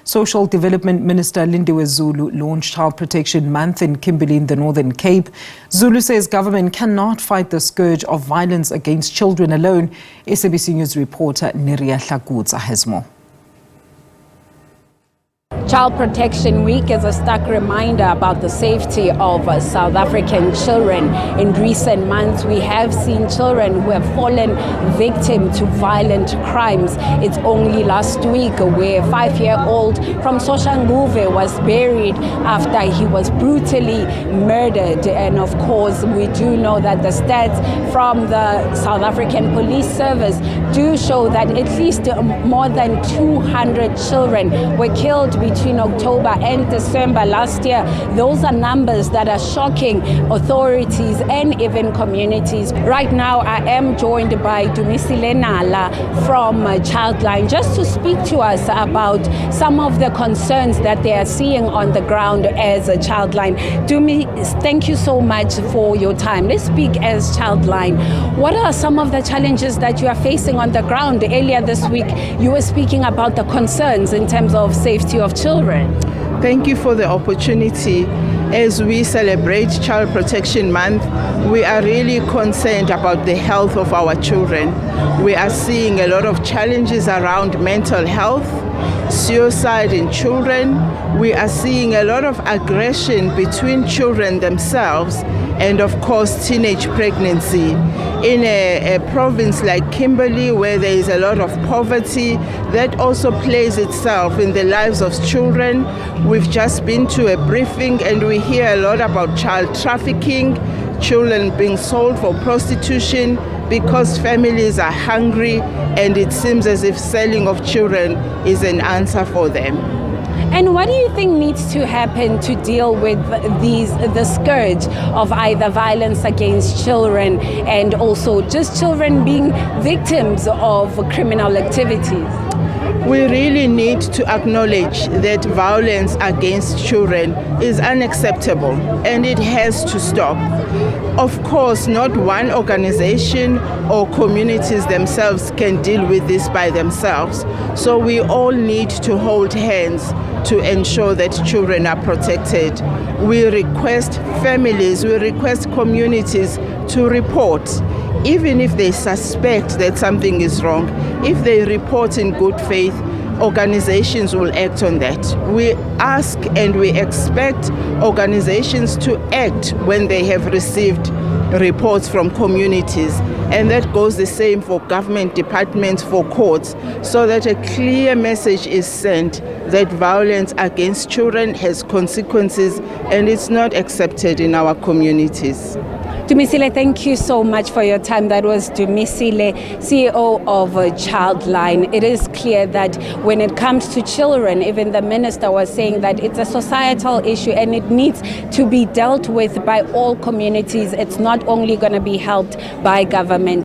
Social Development Minister Lindiwe Zulu launched Child Protection Month in Kimberley in the Northern Cape. Zulu says government cannot fight the scourge of violence against children alone. SABC News reporter Neria Hlakutsa has more. Child Protection Week is a stark reminder about the safety of South African children. In recent months, we have seen children who have fallen victim to violent crimes. It's only last week where a 5-year-old from Soshanguve was buried after he was brutally murdered. And of course, we do know that the stats from the South African Police Service do show that at least more than 200 children were killed between October and December last year. Those are numbers that are shocking authorities and even communities. Right now, I am joined by Dumisile from Childline just to speak to us about some of the concerns that they are seeing on the ground as a Childline. Dumi, thank you so much for your time. Let's speak as Childline. What are some of the challenges that you are facing on the ground? Earlier this week, you were speaking about the concerns in terms of safety of children. Thank you for the opportunity. As we celebrate Child Protection Month, we are really concerned about the health of our children. We are seeing a lot of challenges around mental health, suicide in children. We are seeing a lot of aggression between children themselves and of course teenage pregnancy. In a province like Kimberley, where there is a lot of poverty, that also plays itself in the lives of children. We've just been to a briefing and we hear a lot about child trafficking, children being sold for prostitution because families are hungry, and it seems as if selling of children is an answer for them. And what do you think needs to happen to deal with the scourge of either violence against children and also just children being victims of criminal activities? We really need to acknowledge that violence against children is unacceptable and it has to stop. Of course, not one organization or communities themselves can deal with this by themselves. So we all need to hold hands to ensure that children are protected. We request families, we request communities to report. Even if they suspect that something is wrong, if they report in good faith, organizations will act on that. We ask and we expect organizations to act when they have received reports from communities, and that goes the same for government departments, for courts, so that a clear message is sent that violence against children has consequences and it's not accepted in our communities. Dumisile, thank you so much for your time. That was Dumisile, CEO of Childline. It is clear that when it comes to children, even the minister was saying that it's a societal issue and it needs to be dealt with by all communities. It's not only going to be helped by government.